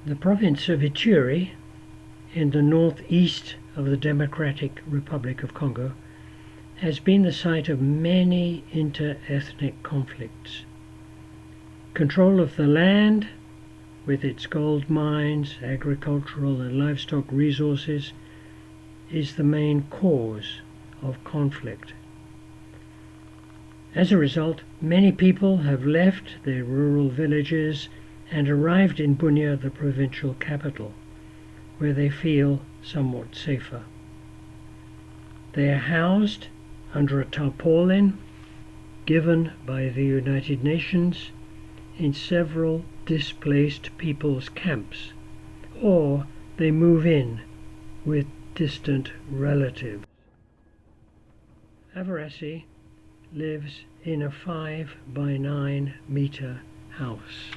The province of Ituri, in the northeast of the Democratic Republic of Congo, has been the site of many inter-ethnic conflicts. Control of the land, with its gold mines, agricultural and livestock resources, is the main cause of conflict. As a result, many people have left their rural villages and arrived in Bunia, the provincial capital, where they feel somewhat safer. They are housed under a tarpaulin given by the United Nations in several displaced people's camps, or they move in with distant relatives. Avarasi lives in a 5 by 9 meter house.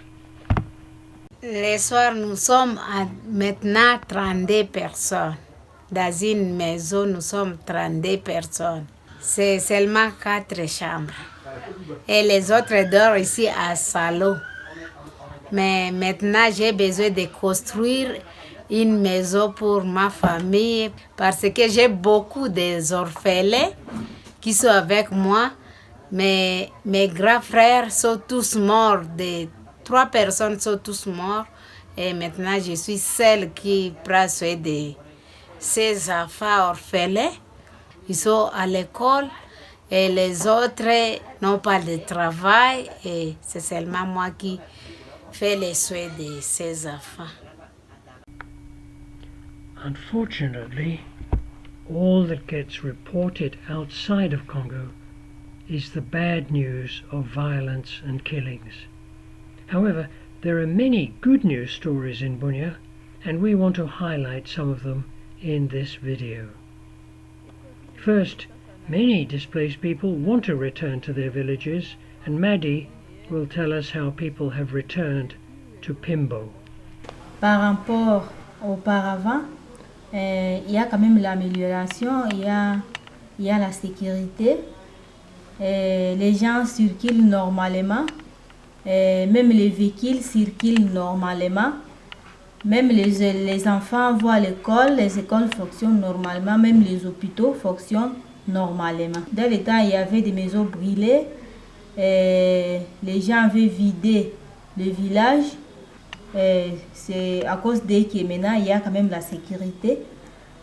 Les soirs, nous sommes maintenant 32 personnes. Dans une maison, nous sommes 32 personnes. C'est seulement 4 chambres. Et les autres dorment ici à salon. Mais maintenant, j'ai besoin de construire une maison pour ma famille parce que j'ai beaucoup d'orphelins qui sont avec moi. Mais mes grands frères sont tous morts. 3 personnes sont tous morts. Et maintenant, je suis celle qui prend soin de ces enfants orphelins. Ils sont à l'école et les autres n'ont pas de travail. Et c'est seulement moi qui fais les soins de ces enfants. Unfortunately, all that gets reported outside of Congo is the bad news of violence and killings. However, there are many good news stories in Bunia, and we want to highlight some of them in this video. First, many displaced people want to return to their villages, and Maddie will tell us how people have returned to Pimbo. Par rapport auparavant, il y a quand même l'amélioration, il y a la sécurité. Les gens circulent normalement, même les véhicules circulent normalement, même les enfants vont à l'école, les écoles fonctionnent normalement, même les hôpitaux fonctionnent normalement. Dans le temps, il y avait des maisons brûlées, les gens avaient vidé le village. C'est à cause de que maintenant il y a quand même la sécurité.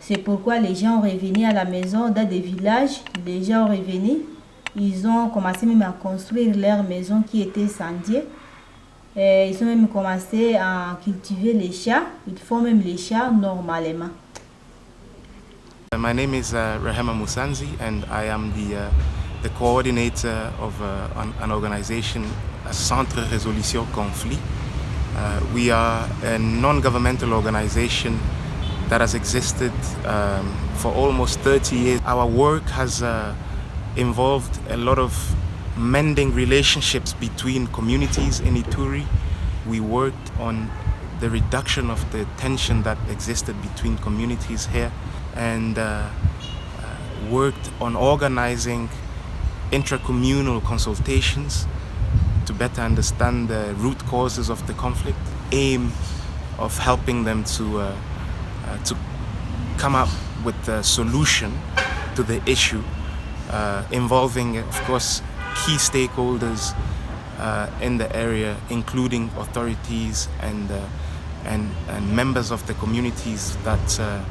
C'est pourquoi les gens ont revenu à la maison dans des villages. Les gens ont revenu. Ils ont commencé même à construire leur maison qui était incendiée. Ils ont même commencé à cultiver les chats. Ils font même les chats normalement. My name is Rehema Musanzi, and I am the coordinator of an organization, a Centre Résolution Conflit. We are a non-governmental organization that has existed for almost 30 years. Our work has involved a lot of mending relationships between communities in Ituri. We worked on the reduction of the tension that existed between communities here, and worked on organizing intracommunal consultations to better understand the root causes of the conflict, aim of helping them to come up with a solution to the issue, involving, of course, key stakeholders in the area, including authorities and members of the communities that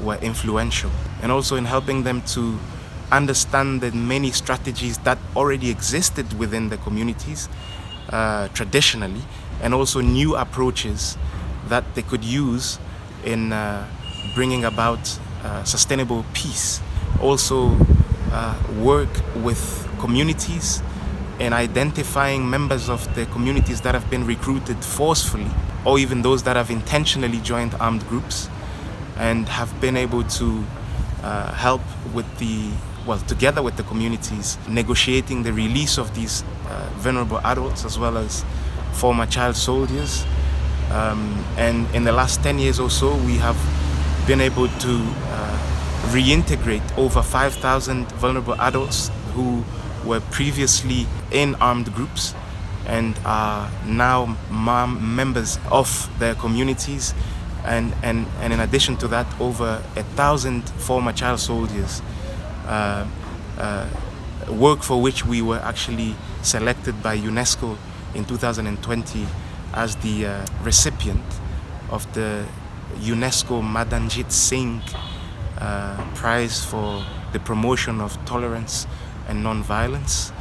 were influential, and also in helping them to understand the many strategies that already existed within the communities traditionally, and also new approaches that they could use in bringing about sustainable peace. Also work with communities in identifying members of the communities that have been recruited forcefully, or even those that have intentionally joined armed groups, and have been able to help with together with the communities, negotiating the release of these vulnerable adults as well as former child soldiers. And in the last 10 years or so, we have been able to reintegrate over 5,000 vulnerable adults who were previously in armed groups, and are now members of their communities. And in addition to that, over 1,000 former child soldiers, work for which we were actually selected by UNESCO in 2020 as the recipient of the UNESCO Madanjit Singh Prize for the promotion of tolerance and non-violence.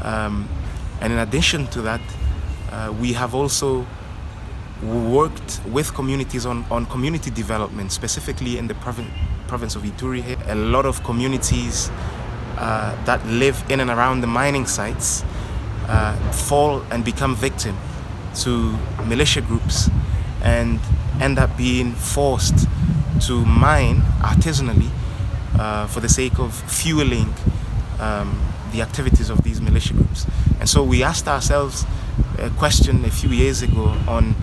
And in addition to that, we have also worked with communities on community development, specifically in the province of Ituri. A lot of communities that live in and around the mining sites fall and become victim to militia groups and end up being forced to mine artisanally for the sake of fueling the activities of these militia groups. And so we asked ourselves a question a few years ago on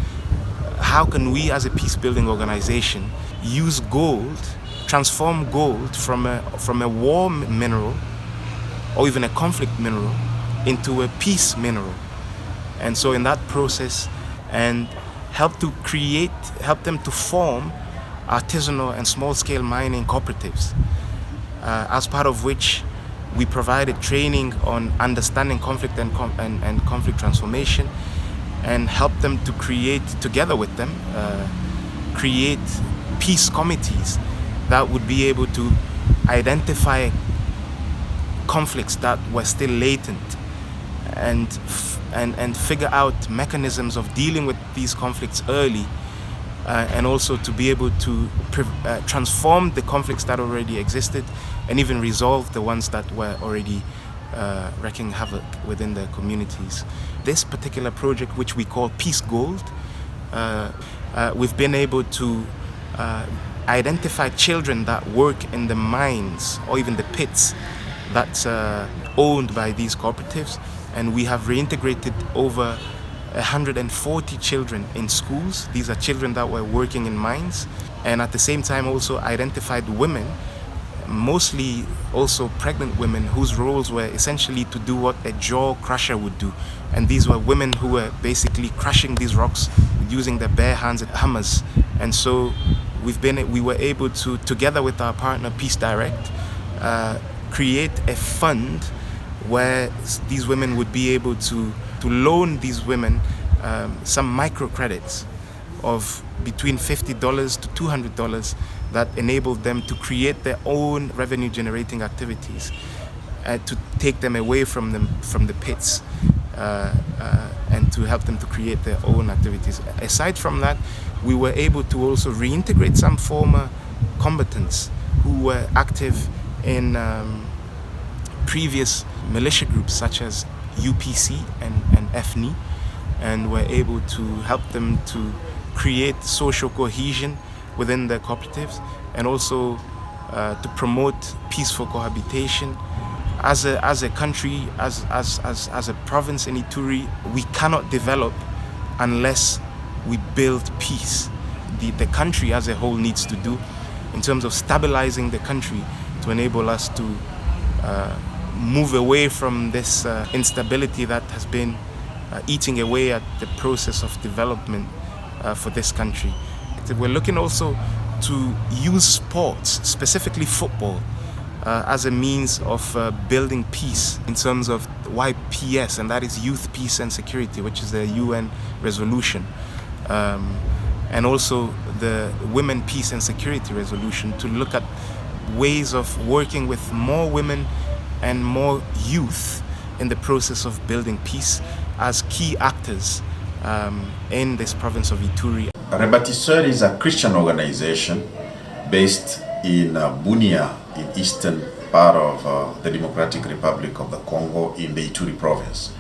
how can we as a peace-building organization use gold, transform gold from a war mineral or even a conflict mineral into a peace mineral. And so in that process, and help them to form artisanal and small-scale mining cooperatives, as part of which we provided training on understanding conflict and conflict transformation, and help them to create, together with them, create peace committees that would be able to identify conflicts that were still latent and figure out mechanisms of dealing with these conflicts early, and also to be able to transform the conflicts that already existed and even resolve the ones that were already wreaking havoc within their communities. This particular project, which we call Peace Gold, we've been able to identify children that work in the mines or even the pits that's owned by these cooperatives, and we have reintegrated over 140 children in schools. These are children that were working in mines, and at the same time also identified women, mostly also pregnant women, whose roles were essentially to do what a jaw crusher would do. And these were women who were basically crushing these rocks using their bare hands and hammers. And so we were able to, together with our partner Peace Direct, create a fund where these women would be able to loan these women some microcredits of between $50 to $200 that enabled them to create their own revenue generating activities, to take them away from the pits, and to help them to create their own activities. Aside from that, we were able to also reintegrate some former combatants who were active in previous militia groups such as UPC and FNI, and were able to help them to create social cohesion within the cooperatives, and also to promote peaceful cohabitation. As a country, as a province in Ituri, we cannot develop unless we build peace. The country as a whole needs to do, in terms of stabilizing the country, to enable us to move away from this instability that has been eating away at the process of development for this country. We're looking also to use sports, specifically football, as a means of building peace in terms of YPS, and that is Youth, Peace and Security, which is the UN resolution, and also the Women, Peace and Security resolution, to look at ways of working with more women and more youth in the process of building peace as key actors in this province of Ituri. Rebâtisseur is a Christian organization based in Bunia, in eastern part of the Democratic Republic of the Congo, in the Ituri province.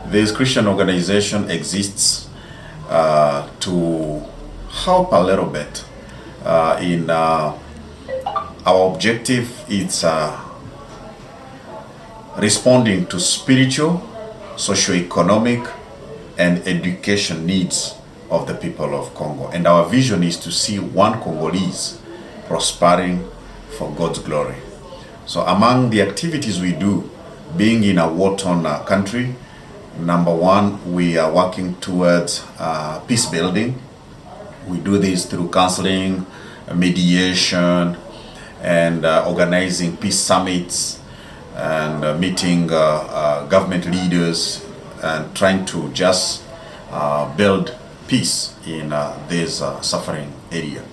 This Christian organization exists to help a little bit in our objective. It's responding to spiritual, socio-economic and education needs of the people of Congo. And our vision is to see one Congolese prospering for God's glory. So among the activities we do, being in a war-torn country, Number one, we are working towards peace building. We do this through counseling, mediation, and organizing peace summits, and meeting government leaders, and trying to just build peace in this suffering area.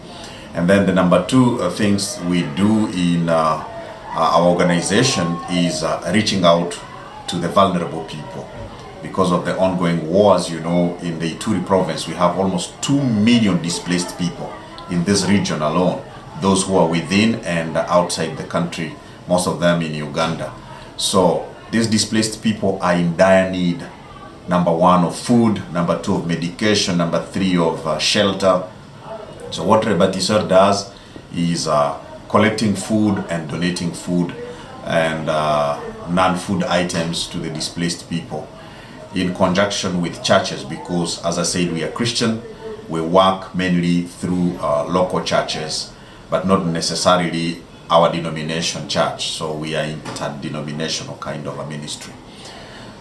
And then the number two things we do in our organization is reaching out to the vulnerable people. Because of the ongoing wars, you know, in the Ituri province, we have almost 2 million displaced people in this region alone. Those who are within and outside the country, most of them in Uganda. So these displaced people are in dire need. Number one, of food. Number two, of medication. Number three, of shelter. So what Rebatiseur does is collecting food and donating food and non-food items to the displaced people in conjunction with churches, because, as I said, we are Christian. We work mainly through local churches, but not necessarily our denomination church. So we are interdenominational kind of a ministry.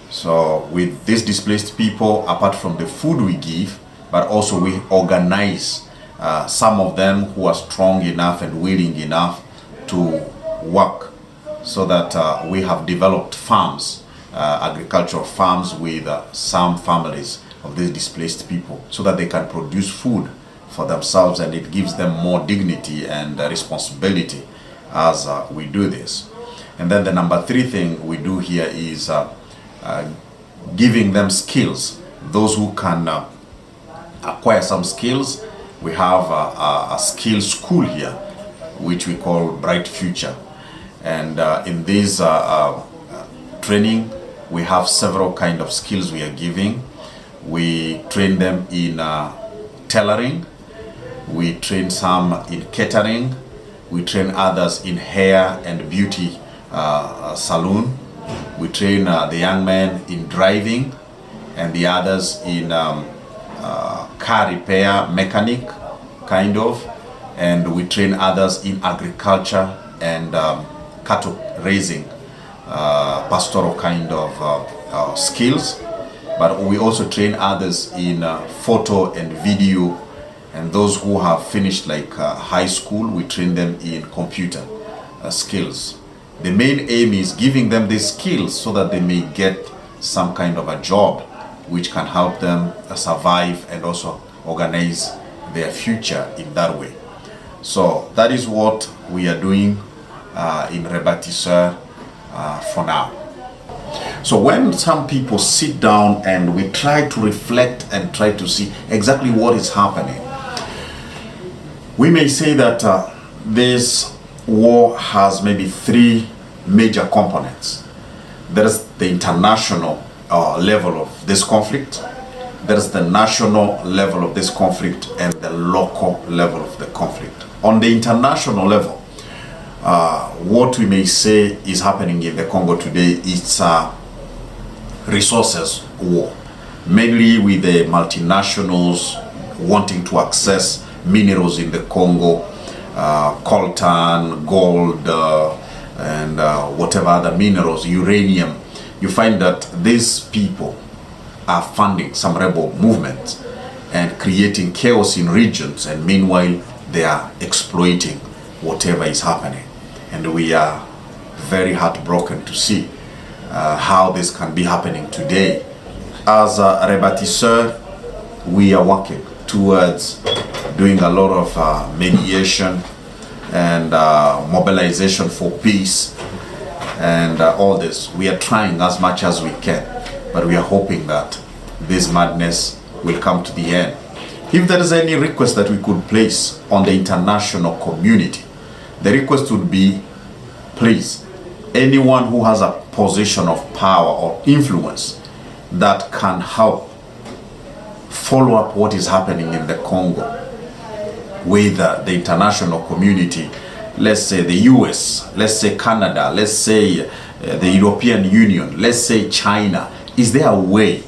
So with these displaced people, apart from the food we give, but also we organize some of them who are strong enough and willing enough to work, so that we have developed farms, agricultural farms with some families of these displaced people, so that they can produce food for themselves, and it gives them more dignity and responsibility as we do this. And then the number three thing we do here is giving them skills. Those who can acquire some skills, we have a skill school here, which we call Bright Future. And in this training, we have several kind of skills we are giving. We train them in tailoring. We train some in catering. We train others in hair and beauty salon. We train the young men in driving, and the others in car repair, mechanic, kind of. And we train others in agriculture and cattle raising, pastoral kind of skills. But we also train others in photo and video, and those who have finished like high school, we train them in computer skills. The main aim is giving them these skills so that they may get some kind of a job which can help them survive and also organize their future in that way. So that is what we are doing in Rebatiseur for now. So when some people sit down and we try to reflect and try to see exactly what is happening, we may say that this war has maybe three major components. There's the international level of this conflict, there's the national level of this conflict, and the local level of the conflict. On the international level, what we may say is happening in the Congo today is resources war, mainly with the multinationals wanting to access minerals in the Congo, coltan, gold, and whatever other minerals, uranium. You find that these people are funding some rebel movements and creating chaos in regions, and meanwhile they are exploiting whatever is happening. And we are very heartbroken to see how this can be happening today. As a Rebatiseur, we are working towards doing a lot of mediation and mobilization for peace and all this. We are trying as much as we can, but we are hoping that this madness will come to the end. If there is any request that we could place on the international community, the request would be, please, anyone who has a position of power or influence that can help follow up what is happening in the Congo with the international community, let's say the US, let's say Canada, let's say the European Union, let's say China, is there a way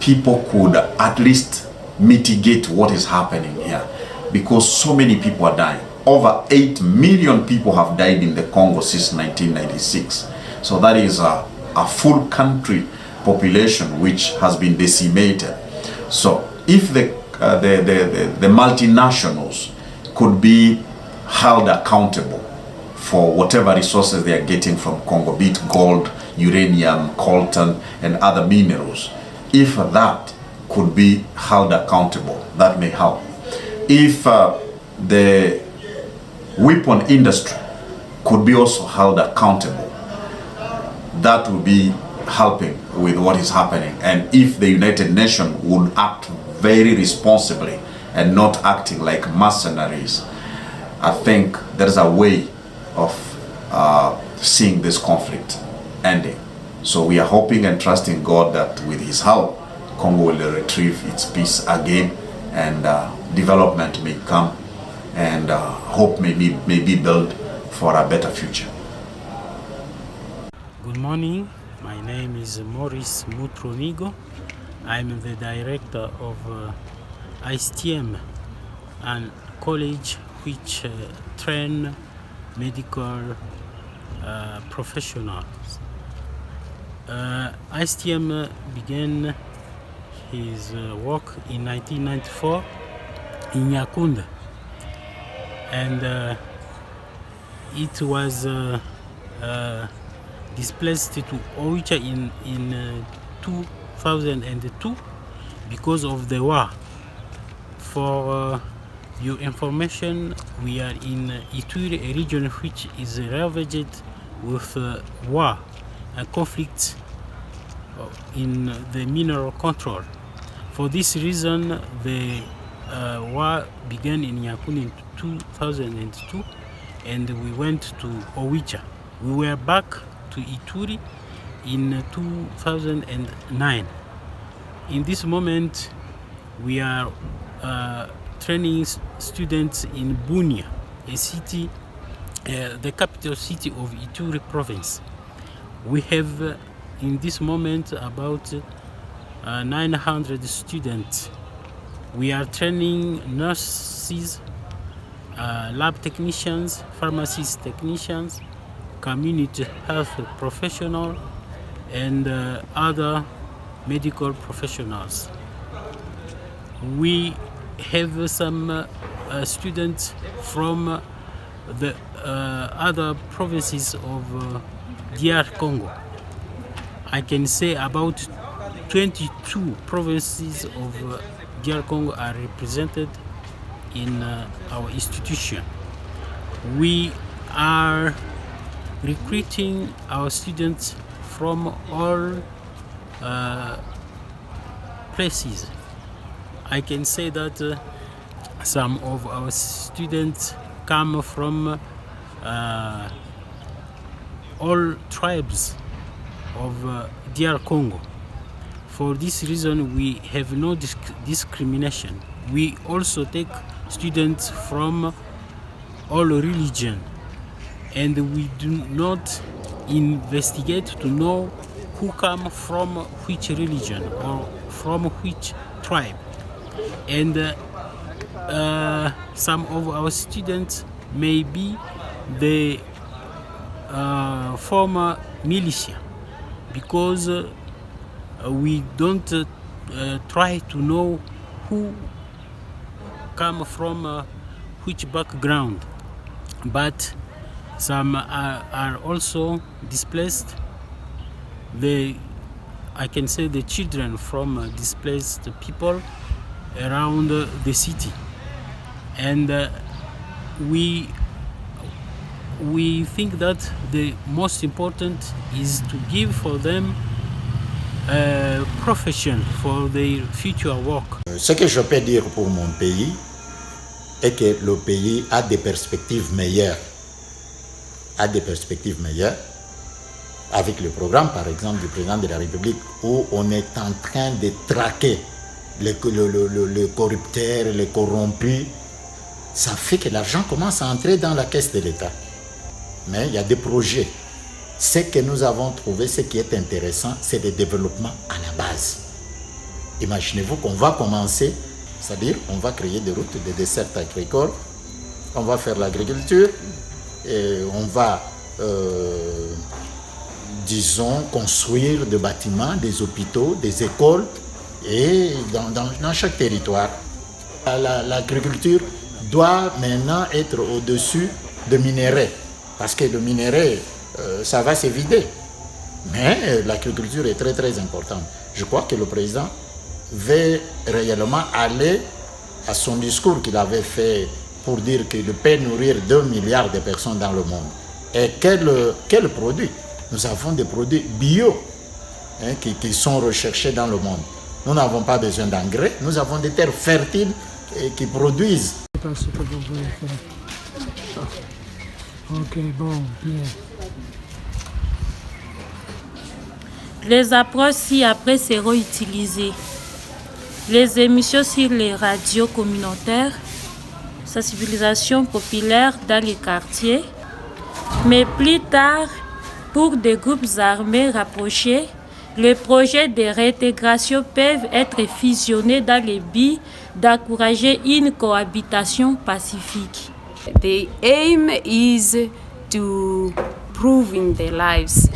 people could at least mitigate what is happening here? Because so many people are dying. Over 8 million people have died in the Congo since 1996. So that is a full country population which has been decimated. So if the multinationals could be held accountable for whatever resources they are getting from Congo, be it gold, uranium, coltan, and other minerals, if that could be held accountable, that may help. If the weapon industry could be also held accountable, that would be helping with what is happening. And if the United Nations would act very responsibly and not acting like mercenaries, I think there is a way of seeing this conflict ending. So we are hoping and trusting God that with His help, Congo will retrieve its peace again, and development may come, and hope may be built for a better future. Good morning. My name is Maurice Mutronigo. I'm the director of ISTM, and college which train medical professionals. ISTM began his work in 1994 in Yaoundé, and it was displaced to Oicha in 2002 because of the war. For your information, we are in Ituri, a region which is ravaged with war and conflict in the mineral control. For this reason, the war began in Yaoundé in 2002, and we went to Oicha. We were back to Ituri in 2009. In this moment, we are training students in Bunia, a city, the capital city of Ituri province. We have in this moment about 900 students. We are training nurses, lab technicians, pharmacist technicians, community health professionals, and other medical professionals. We have some students from the other provinces of DR Congo. I can say about 22 provinces of DR Congo are represented in our institution. We are recruiting our students from all places. I can say that some of our students come from all tribes of DR Congo. For this reason, we have no discrimination. We also take students from all religion, and we do not investigate to know who come from which religion or from which tribe. And some of our students may be the former militia, because we don't try to know who come from which background, but some are also displaced. I can say the children from displaced people around the city, and we think that the most important is to give for them a profession for their future work. Ce que je peux dire pour mon pays est que le pays a des perspectives meilleures. Avec le programme, par exemple, du président de la République, où on est en train de traquer les corrupteurs, les corrompus, ça fait que l'argent commence à entrer dans la caisse de l'État. Mais il y a des projets. Ce que nous avons trouvé, ce qui est intéressant, c'est le développement à la base. Imaginez-vous qu'on va commencer, c'est-à-dire on va créer des routes, des dessertes agricoles, on va faire l'agriculture, et on va disons, construire des bâtiments, des hôpitaux, des écoles, et dans chaque territoire. L'agriculture doit maintenant être au-dessus de minerais, parce que le minerai, ça va se vider. Mais l'agriculture est très très importante. Je crois que le président veut réellement aller à son discours qu'il avait fait pour dire qu'il peut nourrir 2 milliards de personnes dans le monde. Et quel produit? Nous avons des produits bio qui sont recherchés dans le monde. Nous n'avons pas besoin d'engrais, nous avons des terres fertiles qui produisent. Ok, bon, bien. Les approches ci-après seront utilisées. Les émissions sur les radios communautaires, sensibilisation populaire dans les quartiers, mais plus tard, pour des groupes armés rapprochés, les projets de réintégration peuvent être fusionnés dans le but d'encourager une cohabitation pacifique. The aim is to improve in their lives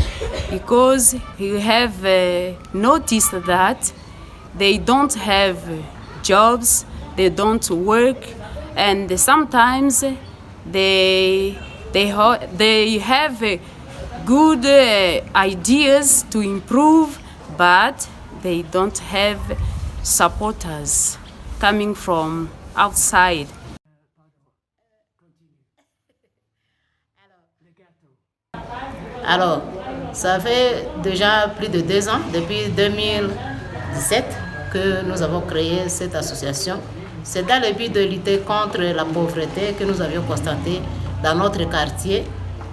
because you have noticed that they don't have jobs, they don't work, and sometimes they have good ideas to improve, but they don't have supporters coming from outside. Alors, ça fait déjà plus de 2 ans, depuis 2017, que nous avons créé cette association. C'est dans le but de lutter contre la pauvreté que nous avions constaté dans notre quartier,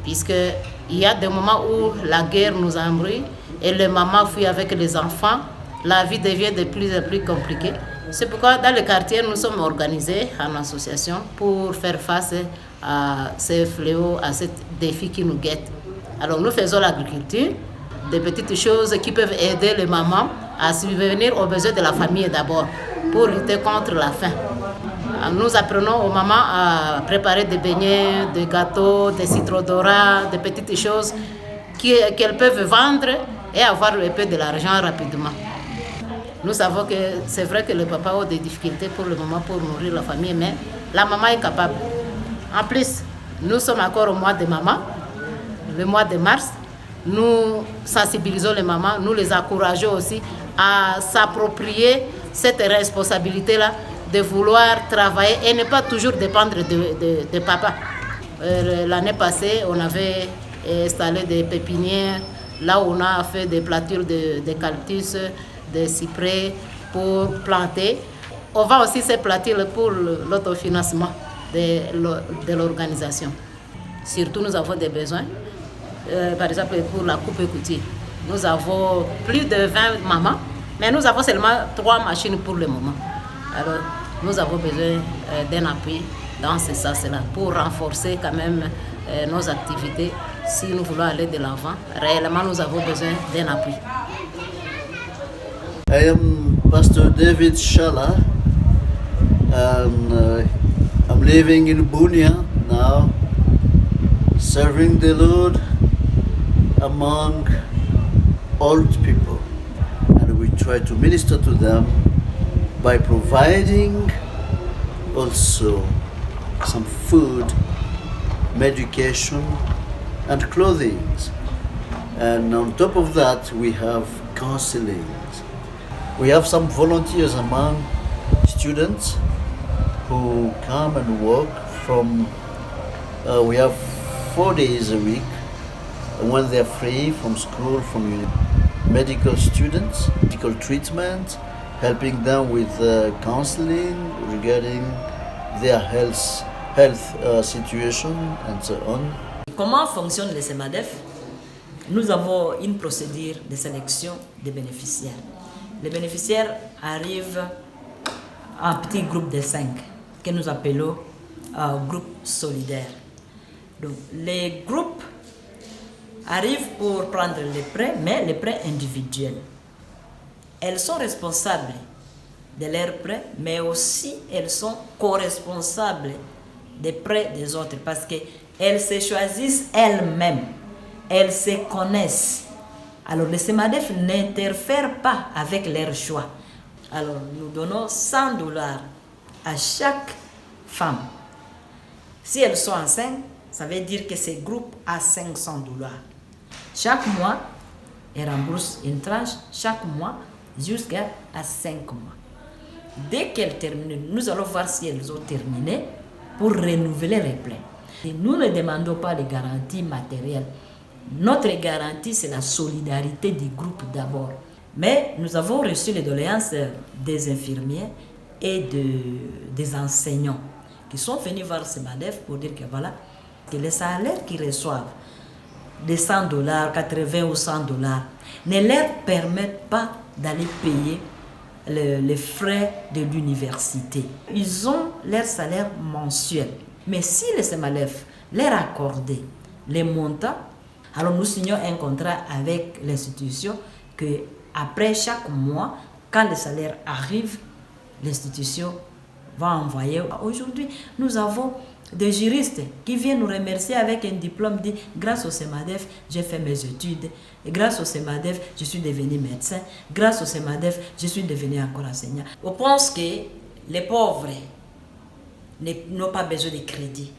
puisqu'il y a des moments où la guerre nous embrouille et les mamans fuient avec les enfants. La vie devient de plus en plus compliquée. C'est pourquoi dans le quartier, nous sommes organisés en association pour faire face à ces fléaux, à ces défis qui nous guettent. Alors nous faisons l'agriculture, des petites choses qui peuvent aider les mamans à subvenir aux besoins de la famille d'abord, pour lutter contre la faim. Nous apprenons aux mamans à préparer des beignets, des gâteaux, des citrodora, des petites choses qu'elles peuvent vendre et avoir un peu de l'argent rapidement. Nous savons que c'est vrai que le papa a des difficultés pour le moment pour nourrir la famille, mais la maman est capable. En plus, nous sommes encore au mois de maman, le mois de mars. Nous sensibilisons les mamans, nous les encourageons aussi à s'approprier cette responsabilité-là de vouloir travailler et ne pas toujours dépendre de papa. L'année passée, on avait installé des pépinières, là où on a fait des plantures de cactus, de cyprès pour planter. On va aussi se planter pour l'autofinancement de l'organisation. Surtout, nous avons des besoins. Par exemple, pour la coupe et couture. Nous avons plus de 20 mamans, mais nous avons seulement 3 machines pour le moment. Alors, nous avons besoin d'un appui dans ce sens-là pour renforcer quand même nos activités. Si nous voulons aller de l'avant, réellement, nous avons besoin d'un appui. I am Pastor David Shala, and I'm living in Bunia now, serving the Lord among old people, and we try to minister to them by providing also some food, medication, and clothing. And on top of that, we have counseling. We have some volunteers among students who come and work from, we have 4 days a week when they're free from school, from medical students, medical treatment, helping them with counseling regarding their health situation and so on. Comment fonctionne le CEMADEF? Nous avons une procédure de sélection des bénéficiaires. Les bénéficiaires arrivent en petit groupe de 5 que nous appelons groupe solidaire. Donc, les groupes arrivent pour prendre les prêts, mais les prêts individuels. Elles sont responsables de leurs prêts, mais aussi elles sont co-responsables des prêts des autres parce qu'elles se choisissent elles-mêmes, elles se connaissent Alors les CEMADEF n'interfèrent pas avec leur choix. Alors nous donnons 100 $ à chaque femme. Si elles sont enceintes, ça veut dire que ce groupe a 500 $. Chaque mois, elles remboursent une tranche, chaque mois, jusqu'à 5 mois. Dès qu'elles terminent, nous allons voir si elles ont terminé pour renouveler les pleins. Et nous ne demandons pas de garanties matérielles. Notre garantie, c'est la solidarité du groupe d'abord. Mais nous avons reçu les doléances des infirmiers et des enseignants qui sont venus voir CEMADEF pour dire que voilà, que les salaires qu'ils reçoivent, de 100 $, 80 ou 100 $, ne leur permettent pas d'aller payer les frais de l'université. Ils ont leur salaire mensuel. Mais si le CEMADEF leur accordait les montants, alors nous signons un contrat avec l'institution que après chaque mois, quand le salaire arrive, l'institution va envoyer. Aujourd'hui, nous avons des juristes qui viennent nous remercier avec un diplôme dit grâce au CEMADEF, j'ai fait mes études. Et grâce au CEMADEF, je suis devenu médecin. Grâce au CEMADEF, je suis devenu encore enseignant. On pense que les pauvres n'ont pas besoin de crédit.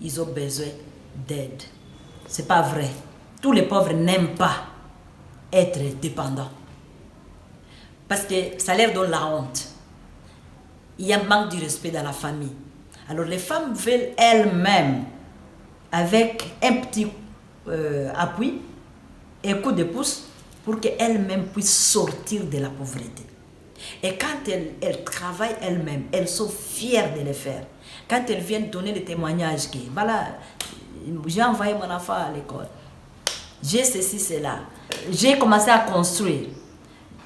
Ils ont besoin d'aide. C'est pas vrai. Tous les pauvres n'aiment pas être dépendants. Parce que ça leur donne la honte. Il y a un manque de respect dans la famille. Alors les femmes veulent elles-mêmes, avec un petit appui et un coup de pouce, pour qu'elles-mêmes puissent sortir de la pauvreté. Et quand elles travaillent elles-mêmes, elles sont fières de le faire. Quand elles viennent donner des témoignages, que voilà, j'ai envoyé mon enfant à l'école, j'ai ceci, cela, j'ai commencé à construire,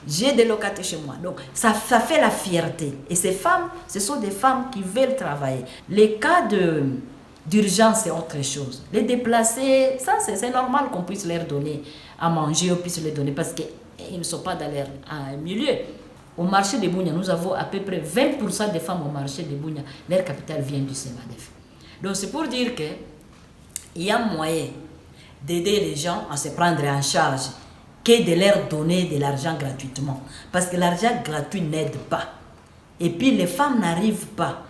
j'ai des locataires chez moi. Donc, ça fait la fierté. Et ces femmes, ce sont des femmes qui veulent travailler. Les cas d'urgence, c'est autre chose. Les déplacés, ça, c'est normal qu'on puisse leur donner à manger, on puisse leur donner parce qu'ils ne sont pas dans leur milieu. Au marché de Bunia, nous avons à peu près 20% des femmes au marché de Bunia. Leur capital vient du CEMADEF. Donc, c'est pour dire qu'il y a moyen d'aider les gens à se prendre en charge que de leur donner de l'argent gratuitement. Parce que l'argent gratuit n'aide pas. Et puis les femmes n'arrivent pas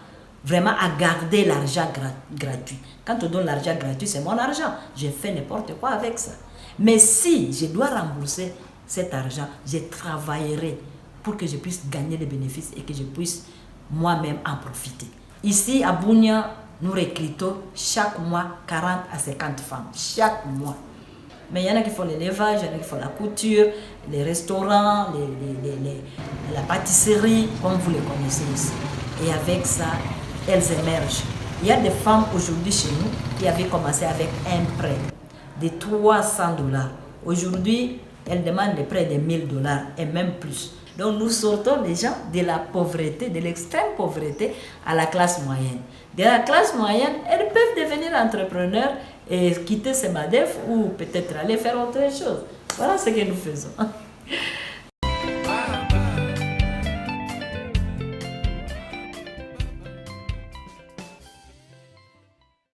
vraiment à garder l'argent gratuit. Quand on donne l'argent gratuit, c'est mon argent. Je fais n'importe quoi avec ça. Mais si je dois rembourser cet argent, je travaillerai pour que je puisse gagner des bénéfices et que je puisse moi-même en profiter. Ici, à Bunia, nous recrutons chaque mois 40 à 50 femmes. Chaque mois. Mais il y en a qui font l'élevage, il y en a qui font la couture, les restaurants, la pâtisserie, comme vous les connaissez ici. Et avec ça, elles émergent. Il y a des femmes aujourd'hui chez nous qui avaient commencé avec un prêt de 300 $. Aujourd'hui, elles demandent des prêts de 1000 $ et même plus. Donc nous sortons les gens de la pauvreté, de l'extrême pauvreté à la classe moyenne. De la classe moyenne, elles peuvent devenir entrepreneurs et quitter CEMADEF ou peut-être aller faire autre chose. Voilà ce que nous faisons.